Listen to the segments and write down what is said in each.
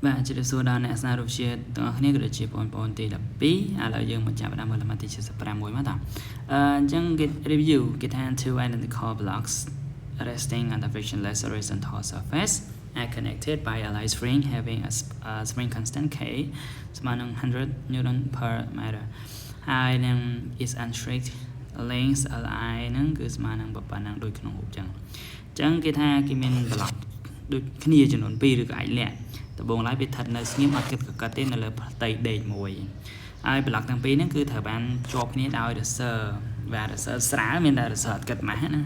បាទជម្រាបសួរដល់អ្នកស្ដាប់រូបជាទាំងអស់គ្នាក៏ដូចជាបងប្អូនទី12ឥឡូវយើងមកចាប់ផ្ដើមមើលលំហាត់ទី75មួយមកតអញ្ចឹង get review គេថា two identical blocks resting on the frictionless horizontal surface are connected by a light spring having a spring constant K ស្មើនឹង 100 Newton per meter ហើយនឹង is unstrict length Li ហ្នឹងគឺស្មើនឹងប៉ុណ្ណឹងដូចក្នុងរូបអញ្ចឹងគេថាគេមាន block ដូចគ្នាចំនួន2ឬក៏អាចលាក់ដំបូងឡើយវាស្ថិតនៅស្ងៀមអត់គិតកកិតទេនៅលើផ្ទៃដេកមួយហើយប្លុកទាំងពីរហ្នឹងគឺត្រូវបានជាប់គ្នាដោយរស័របាទរស័រស្រាលមានតែរស័រអត់គិតម៉ាស់ណា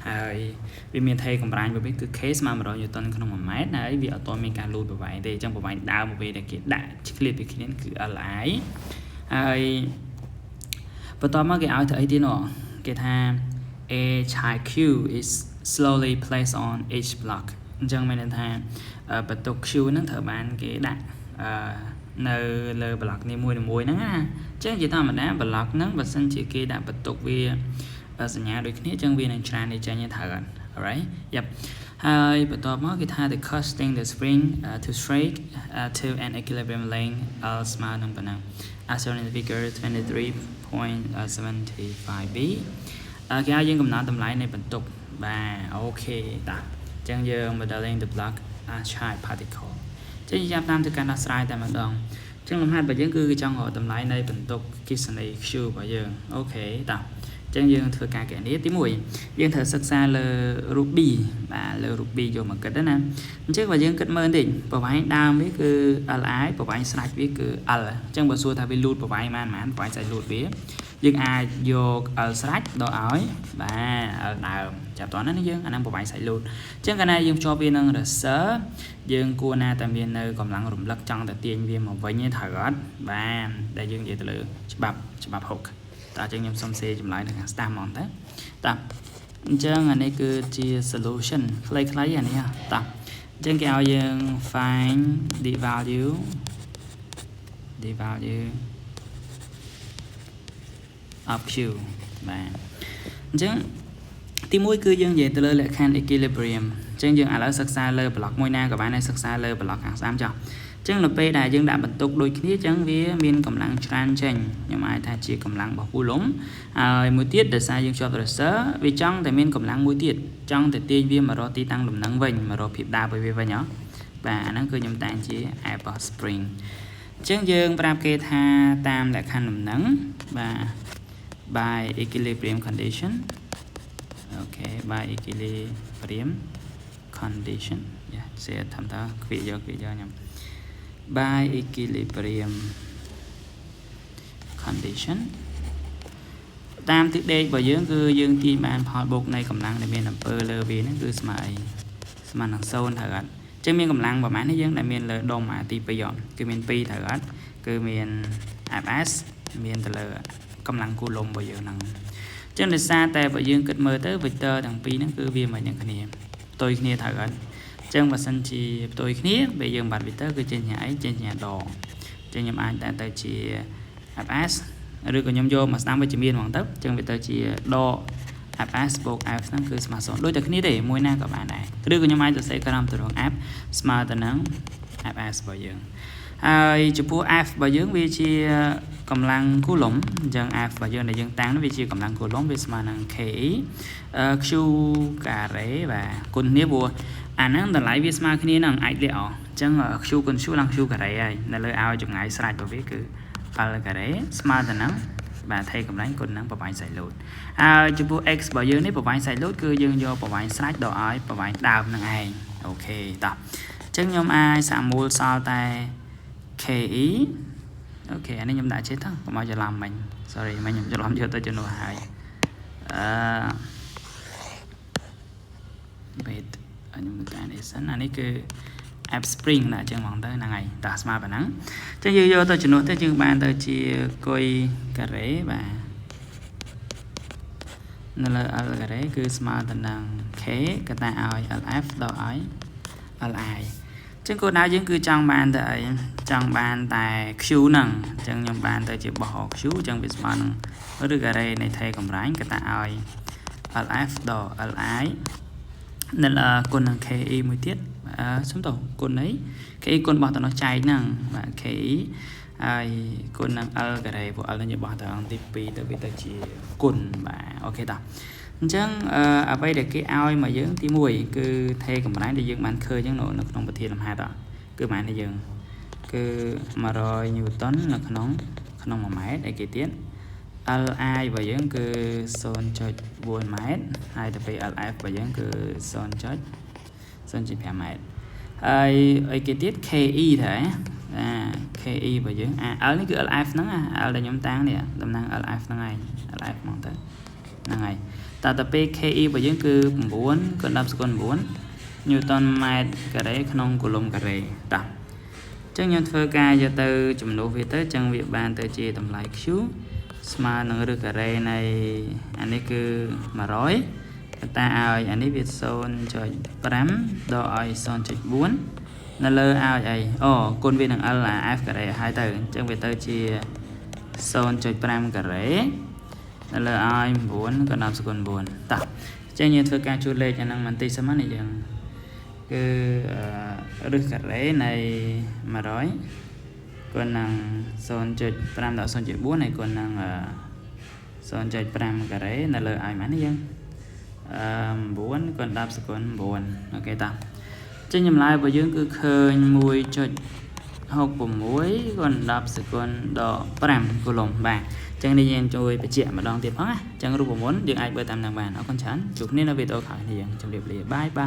ហើយវាមានថេរកម្រាញរបស់វាគឺ K ស្មើ100 Newton ក្នុង1ម៉ែត្រហើយវាអត់ទាន់មានការលូតប្រវែងទេអញ្ចឹងប្រវែងដើមរបស់វាដែលគេដាក់ឆ្លៀតពីគ្នាគឺ Li ហើយបន្ទាប់មកគេឲ្យទៅអីទៀតនោះគេថា A child Q is slowly placed on each block អញ្ចឹងមានន័យថាបន្ទុក Q ហ្នឹងត្រូវបានគេដាក់នៅលើ block នេះមួយហ្នឹងណាអញ្ចឹងជាធម្មតា block ហ្នឹងបើសិនជាគេដាក់បន្ទុកវាសញ្ញាដូចគ្នាអញ្ចឹងវានឹងច្រើននេះចេញទៅត្រូវ alright yep ហើយបន្ទាប់មកគេថា the casting the spring to straight to an equilibrium length ស្មើនឹងប៉ុណ្ណា as shown in the figure 23.75b គេឲ្យយើងកំណត់តម្លៃនៃបន្ទុកបាទអូខេតាអញ្ចឹងយើង modeling the block as child particle ចឹងយើងតាមទៅការដោះស្រាយតែម្ដងអញ្ចឹងលំហាត់របស់យើងគឺចង់រកតម្លៃនៃបន្ទុកគិសនី Q របស់យើងអូខេតាអញ្ចឹងយើងធ្វើការគណនាទី1យើងត្រូវសិក្សាលើរូប B បាទលើរូប B យកមកគិតណាអញ្ចឹងបើយើងគិតមើលបន្តិចប្រវែងដើមវាគឺ Li ប្រវែងស្រាច់វាគឺ L អញ្ចឹងបើសួរថាវាលូតប្រវែងប៉ុន្មានប្រវែងស្រាច់លូតវាយើងអាចយក L ស្រាច់ដកឲ្យបាទ L ដើមចាប់តោះណាយើងអាហ្នឹងប្រវែងស្រាច់លូតអញ្ចឹងកាលណាយើងភ្ជាប់វានឹង resistor យើងគួរណាតែមាននៅកម្លាំងរំលឹកចង់តែទាញវាមកវិញទេត្រូវអត់បាទដែលយើងនិយាយទៅលើច្បាប់ហុកតើអញ្ចឹងខ្ញុំសុំសេចម្លើយនៅខាងស្ដាំហ្មងតើអញ្ចឹងអានេះគឺជា solution ខ្លីៗអានេះតើអញ្ចឹងគេឲ្យយើង find the value of Q បាទអញ្ចឹងទី1គឺយើងនិយាយទៅលើលក្ខខណ្ឌ equilibrium អញ្ចឹងយើងឥឡូវសិក្សាលើ block មួយណាក៏បានដែរសិក្សាលើ block ខាងស្ដាំចុះអញ្ចឹងនៅពេលដែលយើងដាក់បន្ទុកដូចគ្នាអញ្ចឹងវាមានកម្លាំងច្រើនចេញខ្ញុំអាចថាជាកម្លាំងរបស់ Coulomb ហើយមួយទៀតដោយសារយើងជាប់ resistor វាចង់តែមានកម្លាំងមួយទៀតចង់តែទាញវាមករកទីតាំងលំនឹងវិញមករកភាពដើររបស់វាវិញហ៎បាទអាហ្នឹងគឺខ្ញុំតែងជា Apple spring អញ្ចឹងយើងប្រាប់គេថាតាមលក្ខខណ្ឌលំនឹងបាទ by equilibrium condition okay by equilibrium condition សេធម្មតាគ្រាយកខ្ញុំ by equilibrium condition តាមទិសដេករបស់យើងគឺយើងទាញបានផលបូកនៃកម្លាំងដែលមានអំពើលើវាហ្នឹងគឺស្មើអីស្មើនឹង0ត្រូវអត់អញ្ចឹងមានកម្លាំងប្រហែលនេះយើងដែលមានលើដុំអាទី2គឺមាន2ត្រូវអត់គឺមាន Fs មានទៅលើកម្លាំង Coulomb របស់យើងហ្នឹងចឹងដោយសារតែបើយើងគិតមើលទៅ vector ទាំងពីរហ្នឹងគឺវាមិនយ៉ាងគ្នាផ្ទុយគ្នាត្រូវអត់អញ្ចឹងបើសិនជាផ្ទុយគ្នាពេលយើងបាត់ vector គឺចេញញ៉ាអីចេញញ៉ាដកអញ្ចឹងខ្ញុំអាចតែទៅជា fs ឬក៏ខ្ញុំយកមកស្ដាំវិជ្ជមានហ្មងទៅអញ្ចឹងវាទៅជាដក fs បូក f ហ្នឹងគឺស្មើ0ដូចតែគ្នាទេមួយណាក៏បានដែរឬក៏ខ្ញុំអាចសរសេរក្រោមទម្រង់ f ស្មើទៅនឹង fs របស់យើងហើយចំពោះ f របស់យើងវាជាកម្លាំង Coulomb អញ្ចឹង F របស់យើងដែលយើងតាំងនោះវាជាកម្លាំង Coulomb វាស្មើនឹង Ke Q ការ៉េបាទគុណគ្នាព្រោះអាហ្នឹងតម្លៃវាស្មើគ្នានឹងអាចលាក់អញ្ចឹង Q គុណ Q ឡើង Q ការ៉េហើយនៅលើឲ្យចម្ងាយស្រេចរបស់វាគឺ L ការ៉េស្មើទៅនឹងបាទថេរកម្លាំងគុណនឹងប្រវែងសាច់លូតហើយចំពោះ x របស់យើងនេះប្រវែងសាច់លូតគឺយើងយកប្រវែងស្រេចដល់ឲ្យប្រវែងដើមនឹងឯងអូខេតោះអញ្ចឹងខ្ញុំអាចសាកមូលសល់តែ Ke អូខេអានេះខ្ញុំដាក់ចេះទៅកុំឲ្យច្រឡំមិញ sorry មិញខ្ញុំច្រឡំយកទៅជំនួសហើយwait ខ្ញុំតែនេះសិនអានេះគឺ app spring ដាក់អញ្ចឹងហ្មងទៅហ្នឹងហើយតោះស្មើប៉ុណ្ណឹងអញ្ចឹងយើងយកទៅជំនួសទៅយើងបានទៅជាគុយការ៉េបាទនៅលើ L ការ៉េគឺស្មើទៅនឹង K កតាឲ្យ LF ដល់ឲ្យ LIចឹងគោលដៅយើងគឺចង់បានតែអីចង់បានតែ Q ហ្នឹងអញ្ចឹងខ្ញុំបានទៅជាបោះ Q អញ្ចឹងវាស្មើនឹងឬការ៉េនៃថេរកម្រាញកតាឲ្យ LF ដល់ LI នៅគុណនឹង KE មួយទៀតបាទ xong tàu côn ấy cái côn bỏ tao nó chạy năng và cái côn năng cái này của là như bỏ tao tiếp pi tới chỉ côn và ok tao chẳng ở đây để cái ao mà dưỡng tí mùi cứ thay cầm lái để dưỡng bán khơi chẳng nổ nó không bật thiệt làm hai đó cứ bán để dưỡng cứ mà rồi nhiều tấn là không mà máy để cái tiết ai và dưỡng cứ son cho buồn máy hai tập về ai và dưỡng cứ son chỉ phải máy ai cái tiết ki thế ki và dưỡng ở cái cứ ai nó ở đây nhóm tán nè tầm năng ở ai nó ngày ai mong tới ngày ta tập ki và dưỡng cứ 4 còn đáp con 4 Newton mét cái đấy không của lông cái đấy tập chẳng nhân phơi ca cho từ chùm nổ về tới chân việc bàn tới chia tầm lại xíu mà nó được cái đấy này anh ấy cứ mà rói ta ao anh ấy việc son cho bám đòi son chích 4 nó lơ ao vậy con viên thằng là f cái đấy hai từ chân về tới chia son cho bám cái đấy nó lơ ai 4 còn đáp con 4 tập chẳng nhân phơi ca chú lê cho năng mình tì sớm này dần cứ được cái đấy này mà đói còn năng son chơi pram đạo son chơi 4 này còn năng son chơi pram cái đấy là lời ai mà nó dân 4 còn đáp sự còn 4 ok ta trên nhầm lại và dương cứ khơi mùi chơi học của muối còn đáp sự còn đỏ pram của lồng bạc chẳng đi nhìn chơi bị chuyện mà đòn tiếp á chẳng rút của muốn được ai bơi tam nàng bàn nó con chán chụp nên là về tôi khỏi thì trong điệp lìa bye bye